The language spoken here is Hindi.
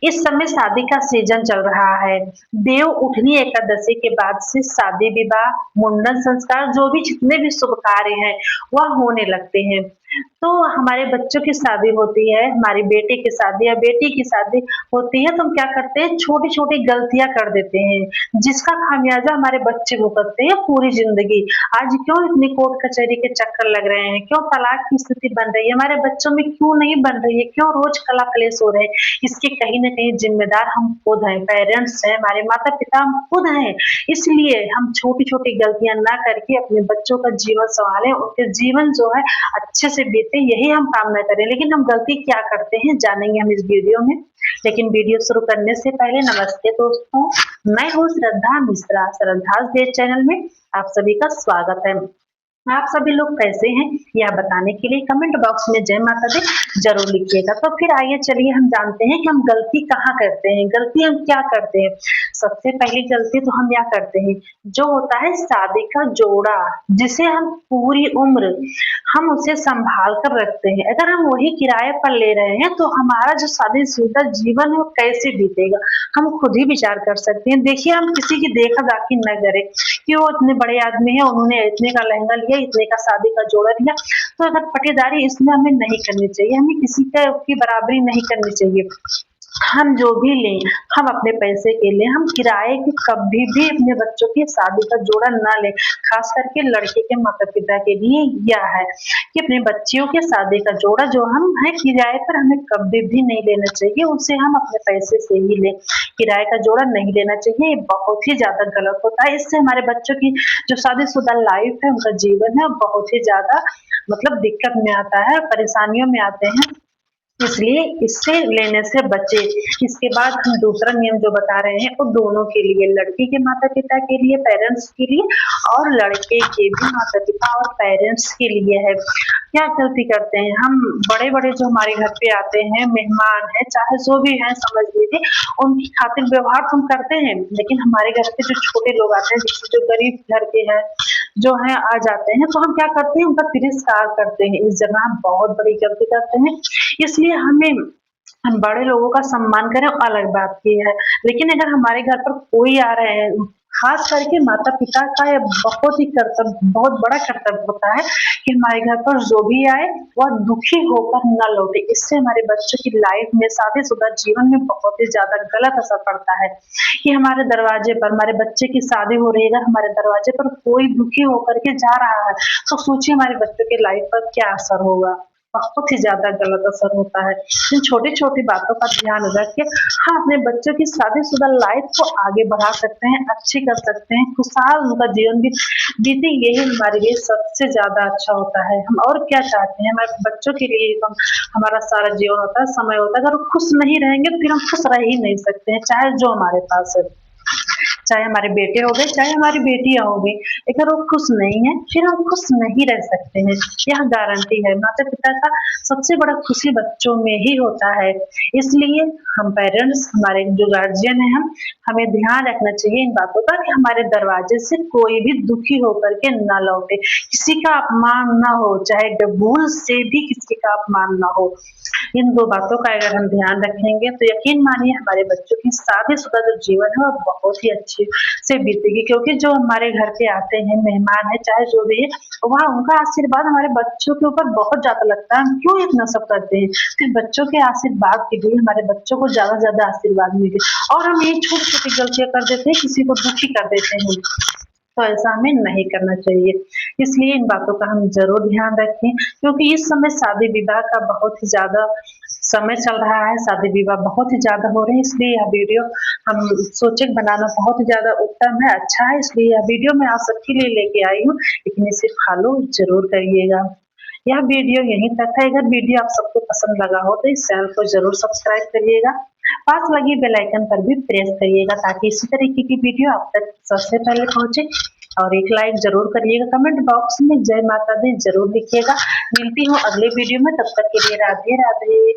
इस समय शादी का सीजन चल रहा है। देव उठनी एकादशी के बाद से शादी विवाह, मुंडन संस्कार जो भी जितने भी शुभ कार्य हैं वह होने लगते हैं। तो हमारे बच्चों की शादी होती है, हमारी बेटे की शादी या बेटी की शादी होती है तो हम क्या करते हैं छोटी-छोटी गलतियाँ कर देते हैं, जिसका खामियाजा हमारे बच्चे भुगतते हैं पूरी ज़िंदगी। आज क्यों इतनी कोर्ट कचहरी के चक्कर लग रहे हैं? क्यों तलाक की स्थिति बन रही है? हमारे बच्चों में क्यों नहीं बन रही है? क्यों रोज़ कलह-कलेश हो रहे हैं? इसके कहीं न कहीं ज़िम्मेदार हम खुद हैं, पेरेंट्स हैं, हमारे माता-पिता हम खुद हैं। इसलिए हम छोटी-छोटी गलतियाँ ना करके अपने बच्चों का जीवन सँवालें, उनके जीवन जो है अच्छे से बीते, यही हम कामना करें। लेकिन हम गलती क्या करते हैं जानेंगे हम इस वीडियो में। लेकिन वीडियो शुरू करने से पहले नमस्ते दोस्तों, मैं हूँ श्रद्धा मिश्रा, श्रद्धास डे चैनल में आप सभी का स्वागत है। आप सभी लोग कैसे हैं यह बताने के लिए कमेंट बॉक्स में जय माता दी जरूर लिखिएगा। तो फिर आइए चलिए हम जानते हैं कि हम गलती कहाँ करते हैं, गलती हम क्या करते हैं। सबसे पहली गलती तो हम क्या करते हैं, जो होता है शादी का जोड़ा, जिसे हम पूरी उम्र हम उसे संभाल कर रखते हैं। अगर हम वही किराए पर ले रहे हैं तो हमारा जो शादीशुदा जीवन है वो कैसे बीतेगा, हम खुद ही विचार कर सकते हैं। देखिए हम किसी की देखा दाखी न करें कि वो इतने बड़े आदमी है, उन्होंने इतने का लहंगा लिया, इतने का शादी का जोड़ा लिया, तो अगर पटेदारी इसमें हमें नहीं करनी चाहिए, हमें किसी का की बराबरी नहीं करनी चाहिए। हम जो भी लें, हम अपने पैसे के लें, हम किराए के कभी भी अपने बच्चों की शादी का जोड़ा ना लें। खास करके लड़के के माता-पिता के लिए यह है कि अपने बच्चियों के शादी का जोड़ा जो हम है किराए पर हमें कभी भी नहीं लेना चाहिए, उसे हम अपने पैसे से ही लें। किराए का जोड़ा नहीं लेना चाहिए, ये बहुत ही ज़्यादा गलत होता है। इससे हमारे बच्चों की जो शादीशुदा लाइफ है, उनका जीवन है, बहुत ही ज़्यादा मतलब दिक्कत में आता है, परेशानियों में आते हैं। इसलिए इससे लेने से बचें। इसके बाद हम दूसरा नियम जो बता रहे हैं वो दोनों के लिए, लड़की के माता-पिता के लिए, पेरेंट्स के लिए और लड़के के भी माता-पिता और पेरेंट्स के लिए है। क्या गलती करते हैं हम, बड़े-बड़े जो हमारे घर पे आते हैं, मेहमान हैं, चाहे जो भी हैं समझ लीजिए, उनकी खातिर व्यवहार तो हम करते हैं, लेकिन हमारे घर पे जो छोटे लोग आते हैं, जैसे जो गरीब घर के हैं, जो हैं आ जाते हैं, तो हम क्या करते हैं उनका तिरस्कार करते हैं। इस जगह हम बहुत बड़ी गलती करते हैं। इसलिए हमें हम बड़े लोगों का सम्मान करें अलग बात की है, लेकिन अगर हमारे घर पर कोई आ रहे हैं, खास करके माता-पिता का यह बहुत बड़ा कर्तव्य होता है कि हमारे घर पर जो भी आए वह दुखी होकर ना लौटे। इससे हमारे बच्चों की लाइफ में, शादीशुदा जीवन में बहुत ही ज़्यादा गलत असर पड़ता है कि हमारे दरवाजे पर हमारे बच्चे की शादी हो रही है, अगर हमारे दरवाजे पर कोई दुखी होकर के जा रहा है, तो सोचिए हमारे बच्चों की लाइफ पर क्या असर होगा। बहुत ही ज़्यादा गलत असर होता है। इन छोटी-छोटी बातों का ध्यान रख के हम अपने बच्चों की शादीशुदा लाइफ को आगे बढ़ा सकते हैं, अच्छी कर सकते हैं, खुशहाल उनका जीवन भी बीते, यही हमारे लिए सबसे ज़्यादा अच्छा होता है। हम और क्या चाहते हैं, हमारे बच्चों के लिए तो हमारा सारा जीवन होता है, समय होता है। अगर वो खुश नहीं रहेंगे तो फिर हम खुश रह ही नहीं सकते हैं, चाहे जो हमारे पास है। चाहे हमारे बेटे हो गए, चाहे हमारी बेटियाँ हो गई, अगर वो खुश नहीं है, फिर हम खुश नहीं रह सकते हैं। यह गारंटी है, माता-पिता का सबसे बड़ा खुशी बच्चों में ही होता है। इसलिए हम पेरेंट्स, हमारे जो गार्जियन हैं हमें ध्यान रखना चाहिए इन बातों का कि हमारे दरवाजे से कोई भी दुखी होकर के ना लौटे, किसी का अपमान ना हो, चाहे भूल से भी किसी का अपमान ना हो। इन 2 बातों का अगर हम ध्यान रखेंगे तो यकीन मानिए हमारे बच्चों की शादीशुदा जो जीवन है वो बहुत ही अच्छे से बीतेगी, क्योंकि जो हमारे घर पे आते हैं, मेहमान हैं, चाहे जो भी है, वहाँ उनका आशीर्वाद हमारे बच्चों के ऊपर बहुत ज़्यादा लगता है। हम क्यों इतना सब करते हैं? फिर बच्चों के आशीर्वाद के लिए हमारे बच्चों को ज़्यादा से ज़्यादा आशीर्वाद मिले, और हम ये छोटी-छोटी गलतियाँ कर देते हैं, किसी को दुखी कर देते हैं। तो ऐसा हमें नहीं करना चाहिए। इसलिए इन बातों का हम ज़रूर ध्यान रखें, क्योंकि इस समय शादी-विवाह का बहुत ही ज़्यादा समय चल रहा है, शादी-विवाह बहुत ही ज़्यादा हो रहे हैं, इसलिए यह वीडियो हम सोचे बनाना बहुत ही ज़्यादा उत्तम है, अच्छा है, इसलिए यह वीडियो मैं आप सबके लिए लेके आई हूँ, लेकिन इसे फॉलो ज़रूर करिएगा। यह वीडियो यहीं तक है, अगर वीडियो आप सबको पसंद लगा हो तो इस चैनल को ज़रूर सब्सक्राइब करिएगा। पास लगी बेल आइकन पर भी प्रेस करिएगा ताकि इसी तरीके की वीडियो आप तक सबसे पहले पहुंचे, और एक लाइक जरूर करिएगा। कमेंट बॉक्स में जय माता दी जरूर लिखिएगा। मिलती हूँ अगले वीडियो में, तब तक के लिए राधे राधे।